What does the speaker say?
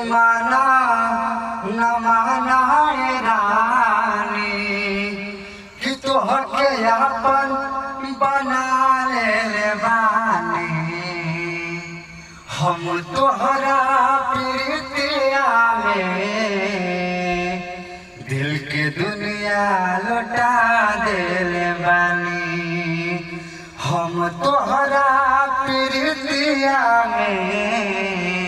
माना न माना रानी कि तोहके अपन बना ले बानी। हम तोहरा प्रीतिया में दिल के दुनिया लौटा देले बानी। हम तोहरा प्रीतिया में